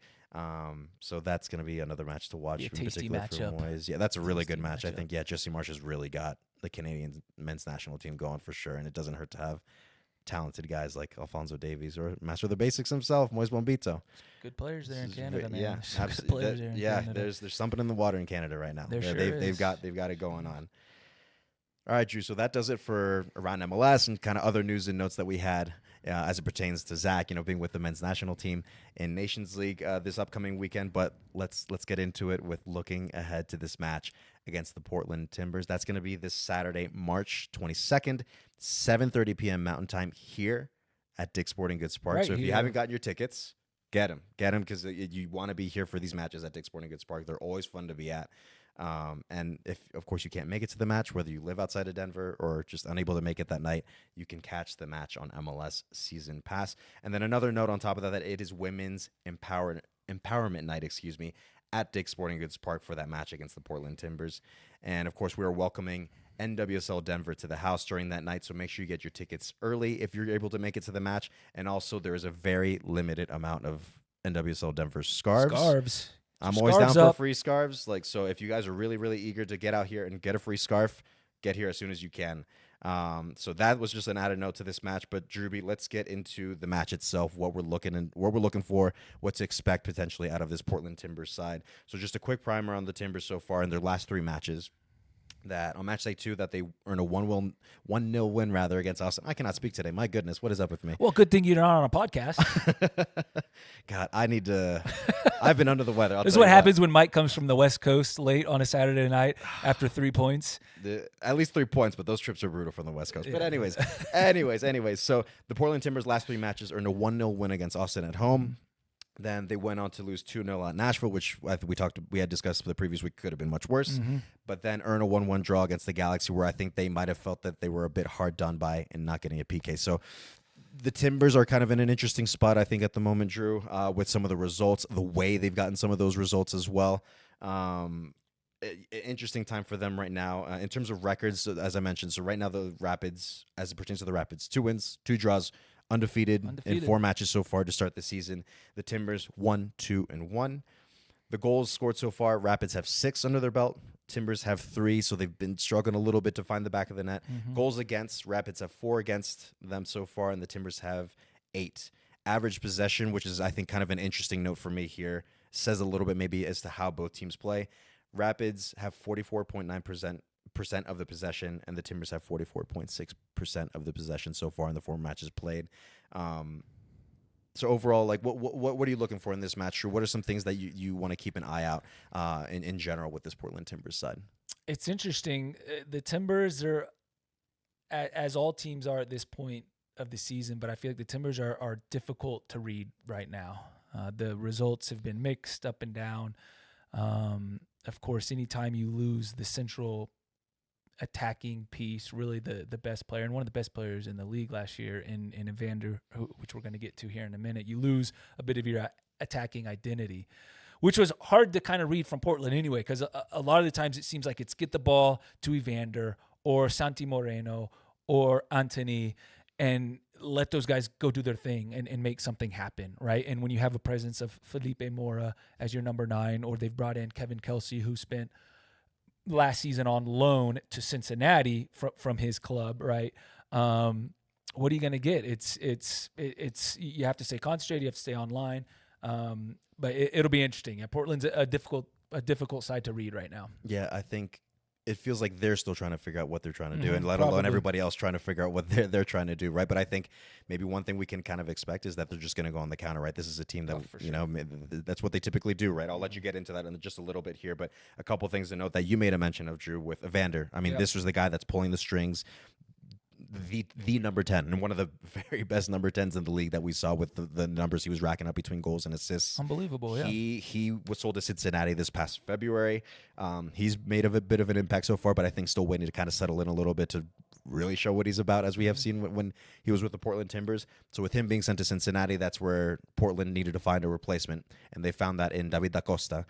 So that's going to be another match to watch.
A tasty matchup.
Moise. Yeah, that's a really good match. I think, Jesse Marsh has really got the Canadian men's national team going for sure, and it doesn't hurt to have talented guys like Alphonso Davies or Master of the Basics himself, Moise Bombito.
Good players there in Canada, man.
Yeah, absolutely. There's something in the water in Canada right now. They've got it going on. All right, Drew. So that does it for around MLS and kind of other news and notes that we had as it pertains to Zach, being with the men's national team in Nations League this upcoming weekend. But let's get into it with looking ahead to this match against the Portland Timbers. That's going to be this Saturday, March 22nd, 7:30 p.m. Mountain Time here at Dick's Sporting Goods Park.
Right
so if
here.
you haven't gotten your tickets, get them because you want to be here for these matches at Dick's Sporting Goods Park. They're always fun to be at. And if, of course, you can't make it to the match, whether you live outside of Denver or just unable to make it that night, you can catch the match on MLS Season Pass. And then another note on top of that it is Women's Empowerment Night, at Dick's Sporting Goods Park for that match against the Portland Timbers. And, of course, we are welcoming NWSL Denver to the house during that night, so make sure you get your tickets early if you're able to make it to the match. And also, there is a very limited amount of NWSL Denver scarves. I'm always down for free scarves. So if you guys are really, really eager to get out here and get a free scarf, get here as soon as you can. So that was just an added note to this match. But Drewby, let's get into the match itself, what we're looking for, what to expect potentially out of this Portland Timbers side. So just a quick primer on the Timbers so far in their last 3 matches. That on match day 2 that they earn a 1-0 win against Austin. I cannot speak today. My goodness, what is up with me?
Well, good thing you're not on a podcast.
God, I've been under the weather.
This is what happens when Mike comes from the West Coast late on a Saturday night after 3 points.
At least 3 points, but those trips are brutal from the West Coast. But anyways. So the Portland Timbers' last 3 matches earned a 1-0 win against Austin at home. Then they went on to lose 2-0 at Nashville, which we had discussed the previous week could have been much worse. Mm-hmm. But then earn a 1-1 draw against the Galaxy, where I think they might have felt that they were a bit hard done by and not getting a PK. So the Timbers are kind of in an interesting spot, I think, at the moment, Drew, with some of the results, the way they've gotten some of those results as well. Interesting time for them right now in terms of records. So as I mentioned, so right now the Rapids, as it pertains to the Rapids, 2 wins, 2 draws, undefeated in 4 matches so far to start the season. The Timbers 1-2-1. The goals scored so far, Rapids have 6 under their belt. Timbers have 3, so they've been struggling a little bit to find the back of the net. Goals against, Rapids have 4 against them so far, and the Timbers have 8. Average possession, which is I think kind of an interesting note for me here, says a little bit maybe as to how both teams play. Rapids have 44.9% of the possession, and the Timbers have 44.6% of the possession so far in the 4 matches played. So overall, like, what are you looking for in this match? Or what are some things that you want to keep an eye out in general with this Portland Timbers side?
It's interesting. The Timbers are, as all teams are at this point of the season, but I feel like the Timbers are difficult to read right now. The results have been mixed up and down. Of course, anytime you lose the central attacking piece, really the best player and one of the best players in the league last year in Evander, which we're going to get to here in a minute, you lose a bit of your attacking identity, which was hard to kind of read from Portland anyway, because a lot of the times it seems like it's get the ball to Evander or Santi Moreno or Anthony and let those guys go do their thing and make something happen, right? And when you have a presence of Felipe Mora as your number 9, or they've brought in Kevin Kelsey, who spent last season on loan to Cincinnati from his club, right? What are you going to get? It's you have to stay concentrated, you have to stay online, but it'll be interesting. Yeah, Portland's a difficult side to read right now.
Yeah, I think it feels like they're still trying to figure out what they're trying to do, and let alone everybody else trying to figure out what they're trying to do, right? But I think maybe one thing we can kind of expect is that they're just going to go on the counter, right? This is a team that, that's what they typically do, right? I'll let you get into that in just a little bit here, but a couple things to note that you made a mention of, Drew, with Evander. I mean, this was the guy that's pulling the strings, the number 10, and one of the very best number 10s in the league that we saw with the numbers he was racking up between goals and assists.
Unbelievable, yeah.
He was sold to Cincinnati this past February. He's made a bit of an impact so far, but I think still waiting to kind of settle in a little bit to really show what he's about, as we have seen when he was with the Portland Timbers. So with him being sent to Cincinnati, that's where Portland needed to find a replacement, and they found that in David da Costa,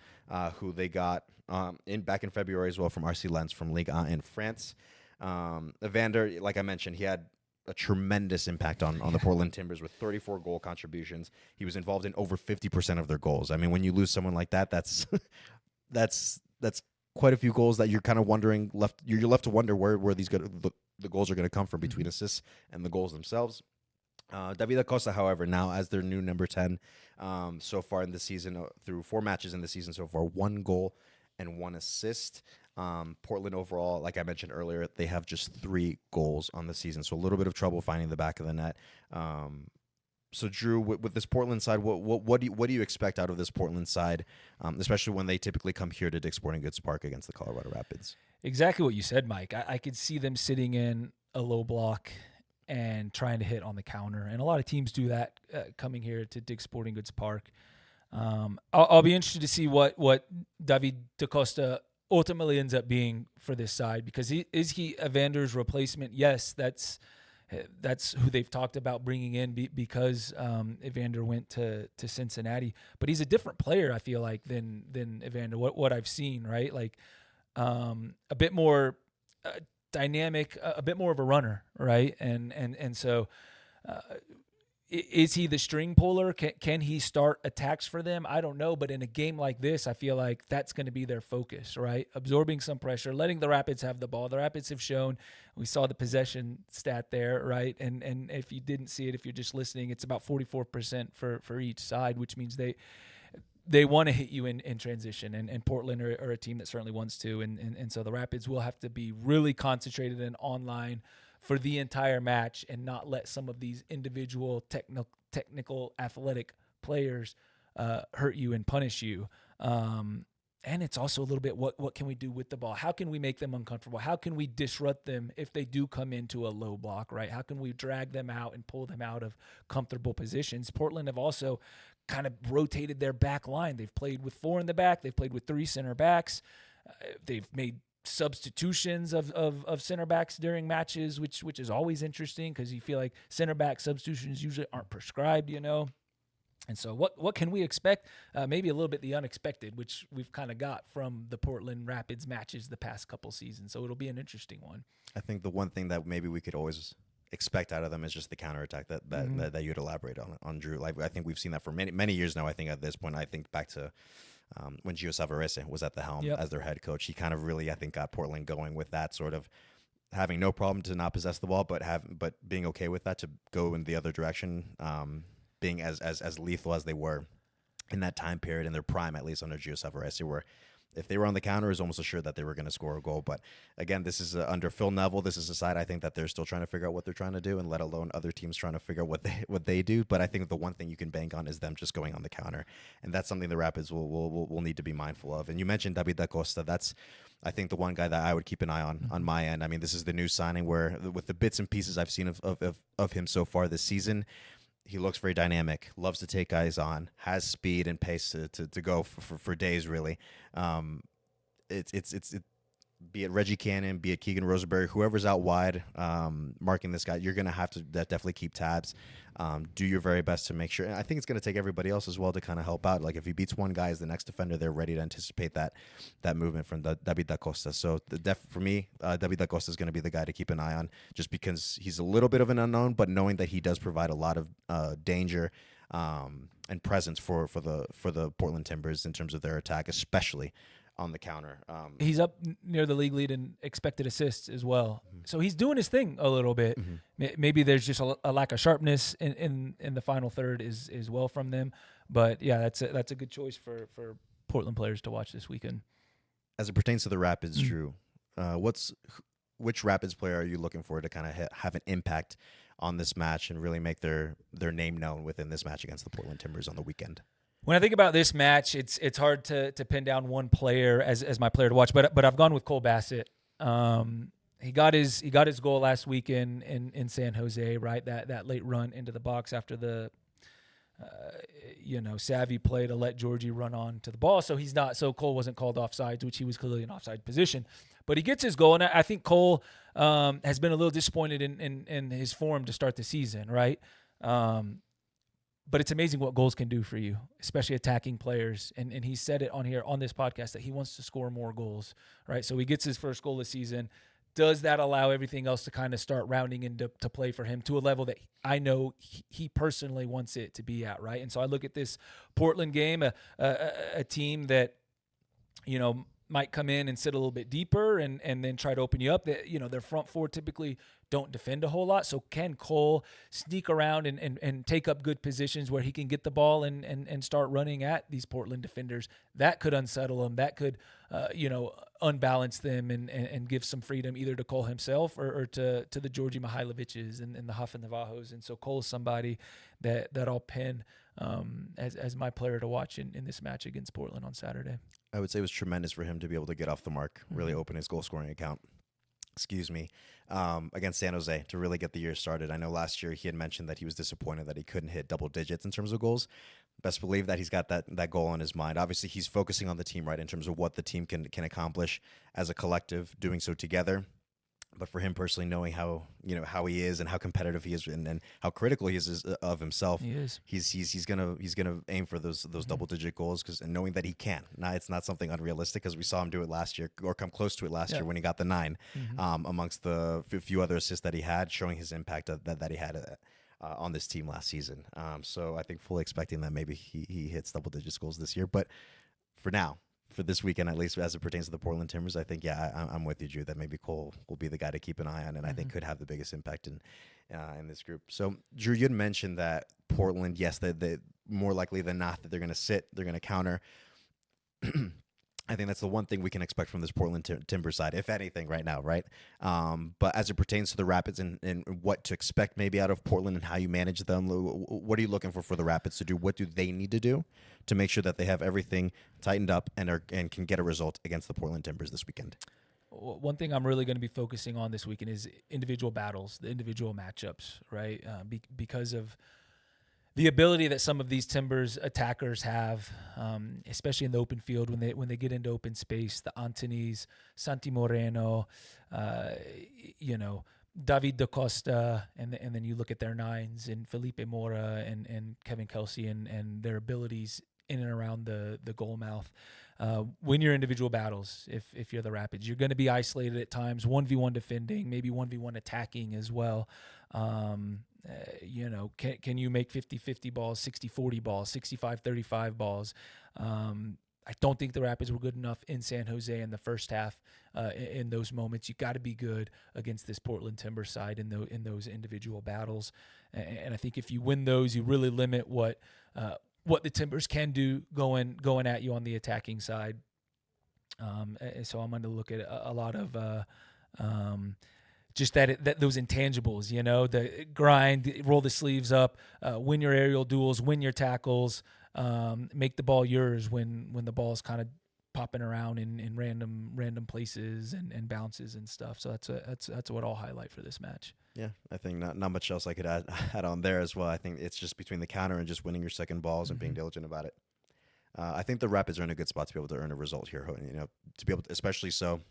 who they got back in February as well from RC Lens from Ligue 1 in France. Evander, like I mentioned, he had a tremendous impact on the Portland Timbers with 34 goal contributions. He was involved in over 50% of their goals. I mean, when you lose someone like that, that's quite a few goals that you're kind of wondering you're left to wonder where the goals are going to come from between assists and the goals themselves. David Acosta, however, now as their new number 10, so far in the season, through 4 matches in the season so far, 1 goal and 1 assist. Portland overall, like I mentioned earlier, they have just 3 goals on the season, so a little bit of trouble finding the back of the net. So, Drew, with this Portland side, what do you expect out of this Portland side, especially when they typically come here to Dick's Sporting Goods Park against the Colorado Rapids?
Exactly what you said, Mike. I could see them sitting in a low block and trying to hit on the counter, and a lot of teams do that coming here to Dick's Sporting Goods Park. I'll be interested to see what David da Costa ultimately ends up being for this side, because is he Evander's replacement? Yes, that's who they've talked about bringing in because Evander went to Cincinnati. But he's a different player, I feel like, than Evander. What I've seen, right? Like a bit more dynamic, a bit more of a runner, right? And so. Is he the string puller? Can he start attacks for them? I don't know. But in a game like this, I feel like that's going to be their focus, right? Absorbing some pressure, letting the Rapids have the ball. The Rapids have shown, we saw the possession stat there, right? And if you didn't see it, if you're just listening, it's about 44% for each side, which means they want to hit you in transition. And Portland are a team that certainly wants to. And so the Rapids will have to be really concentrated and online for the entire match and not let some of these individual technical athletic players hurt you and punish you. And it's also a little bit what can we do with the ball? How can we make them uncomfortable? How can we disrupt them if they do come into a low block, right? How can we drag them out and pull them out of comfortable positions? Portland have also kind of rotated their back line. They've played with 4 in the back. They've played with 3 center backs. They've made substitutions of center backs during matches, which is always interesting because you feel like center back substitutions usually aren't prescribed, And so what can we expect? Maybe a little bit the unexpected, which we've kind of got from the Portland Rapids matches the past couple seasons. So it'll be an interesting one.
I think the one thing that maybe we could always expect out of them is just the counterattack that you'd elaborate on Drew. Like I think we've seen that for many years now. I think at this point, I think back to when Gio Savarese was at the helm as their head coach. He kind of really, I think, got Portland going with that sort of having no problem to not possess the ball, but being okay with that to go in the other direction. Being as lethal as they were in that time period, in their prime, at least under Gio Savarese, where if they were on the counter, it was almost assured that they were going to score a goal. But again, this is under Phil Neville. This is a side I think that they're still trying to figure out what they're trying to do, and let alone other teams trying to figure out what they do. But I think the one thing you can bank on is them just going on the counter, and that's something the Rapids will need to be mindful of. And you mentioned David da Costa. That's, I think, the one guy that I would keep an eye on my end. I mean, this is the new signing where, with the bits and pieces I've seen of him so far this season, he looks very dynamic, loves to take guys on, has speed and pace to go for days, really. It's be it Reggie Cannon, be it Keegan Rosenberry, whoever's out wide marking this guy, you're going to have to definitely keep tabs. Do your very best to make sure. And I think it's going to take everybody else as well to kind of help out. Like if he beats one guy as the next defender, they're ready to anticipate that movement from David da Costa. So for me, David da Costa is going to be the guy to keep an eye on, just because he's a little bit of an unknown, but knowing that he does provide a lot of danger and presence for the Portland Timbers in terms of their attack, especially on the counter.
He's up near the league lead in expected assists as well. So he's doing his thing a little bit. Maybe there's just a lack of sharpness in the final third is well from them. But yeah, that's a good choice for Portland players to watch this weekend.
As it pertains to the Rapids, Drew, which Rapids player are you looking for to kind of have an impact on this match and really make their name known within this match against the Portland Timbers on the weekend?
When I think about this match, it's hard to pin down one player as my player to watch, but I've gone with Cole Bassett. He got his goal last week in San Jose, right? That late run into the box after the savvy play to let Georgie run on to the ball. So Cole wasn't called offsides, which he was clearly in offside position. But he gets his goal, and I think Cole has been a little disappointed in his form to start the season, right? But it's amazing what goals can do for you, especially attacking players. And he said it on this podcast that he wants to score more goals, right? So he gets his first goal this season. Does that allow everything else to kind of start rounding into play for him to a level that I know he personally wants it to be at, right? And so I look at this Portland game, a team that, might come in and sit a little bit deeper and then try to open you up. That their front four typically don't defend a whole lot. So can Cole sneak around and take up good positions where he can get the ball and start running at these Portland defenders? That could unsettle them. That could unbalance them and give some freedom either to Cole himself or to the Georgi Mihailoviches and the Huff and the Vahos. And so Cole is somebody that I'll pin as my player to watch in this match against Portland on Saturday.
I would say it was tremendous for him to be able to get off the mark, really open his goal scoring account. Against San Jose to really get the year started. I know last year he had mentioned that he was disappointed that he couldn't hit double digits in terms of goals. Best believe that he's got that goal on his mind. Obviously, he's focusing on the team, right, in terms of what the team can accomplish as a collective, doing so together. But for him personally, knowing how he is and how competitive he is and how critical he is of himself, he's gonna aim for those double digit goals and knowing that he can. Now it's not something unrealistic because we saw him do it last year or come close to it last year when he got the 9 amongst the few other assists that he had, showing his impact that he had on this team last season. So I think fully expecting that maybe he hits double digit goals this year. But for now, for this weekend, at least as it pertains to the Portland Timbers, I think, I'm with you, Drew, that maybe Cole will be the guy to keep an eye on, and I think could have the biggest impact in this group. So, Drew, you had mentioned that Portland, yes, they more likely than not that they're going to sit, they're going to counter. I think that's the one thing we can expect from this Portland Timber side, if anything, right now, right? But as it pertains to the Rapids and what to expect maybe out of Portland and how you manage them, what are you looking for the Rapids to do? What do they need to do to make sure that they have everything tightened up and can get a result against the Portland Timbers this weekend?
One thing I'm really going to be focusing on this weekend is individual battles, the individual matchups, right? Because of the ability that some of these Timbers attackers have, especially in the open field when they get into open space, the Antonis, Santi Moreno, David Da Costa, and then you look at their nines and Felipe Mora and Kevin Kelsey and their abilities in and around the goal mouth. Win your individual battles if you're the Rapids. You're going to be isolated at times, 1v1 defending, maybe 1v1 attacking as well. You know, can you make 50-50 balls, 60-40 balls, 65-35 balls? I don't think the Rapids were good enough in San Jose in the first half. In those moments, you got to be good against this Portland Timbers side in those individual battles. And I think if you win those, you really limit what the Timbers can do going at you on the attacking side. So I'm going to look at a lot of just that those intangibles, you know, the grind, roll the sleeves up, win your aerial duels, win your tackles, make the ball yours when the ball is kind of popping around in random places and bounces and stuff. So that's what I'll highlight for this match.
Yeah, I think not much else I could add on there as well. I think it's just between the counter and just winning your second balls and being diligent about it. I think the Rapids are in a good spot to be able to earn a result here. You know, to be able to, especially so,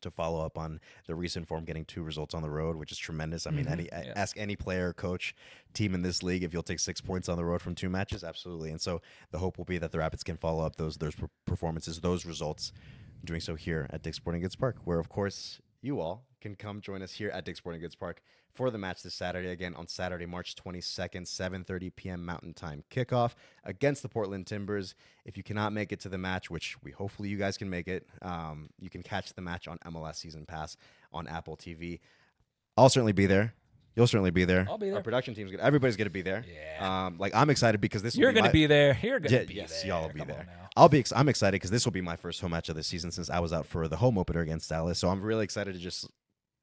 to follow up on the recent form, getting 2 results on the road, which is tremendous. I mean, ask any player, coach, team in this league if you'll take 6 points on the road from 2 matches, absolutely. And so the hope will be that the Rapids can follow up those performances, those results, doing so here at Dick's Sporting Goods Park, where of course you all can come join us here at Dick's Sporting Goods Park for the match this Saturday. Again, on Saturday, March 22nd, 7:30 p.m. Mountain Time kickoff against the Portland Timbers. If you cannot make it to the match, which hopefully you guys can make it, you can catch the match on MLS Season Pass on Apple TV. I'll certainly be there. You'll certainly be there.
I'll be there.
Our production team's good. Everybody's going to be there.
Yeah.
I'm excited because this.
You're going to be there. You're going to be
yes,
there.
y'all will be
Come
there.
on now.
I'm excited because this will be my first home match of the season since I was out for the home opener against Dallas. So I'm really excited to just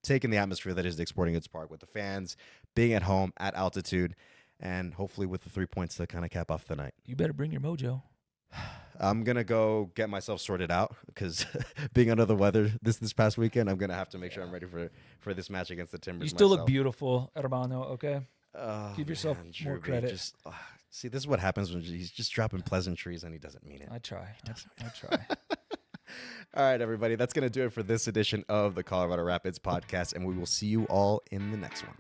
take in the atmosphere that is Dick's Sporting Goods Park with the fans, being at home at altitude, and hopefully with the 3 points to kind of cap off the night.
You better bring your mojo.
I'm going to go get myself sorted out because being under the weather this past weekend, I'm going to have to make sure I'm ready for this match against the Timbers.
You still
myself.
look beautiful, hermano, okay? Give yourself more
Druby,
credit.
See, this is what happens when he's just dropping pleasantries and he doesn't mean it.
I try. I try.
All right, everybody. That's going to do it for this edition of the Colorado Rapids podcast, and we will see you all in the next one.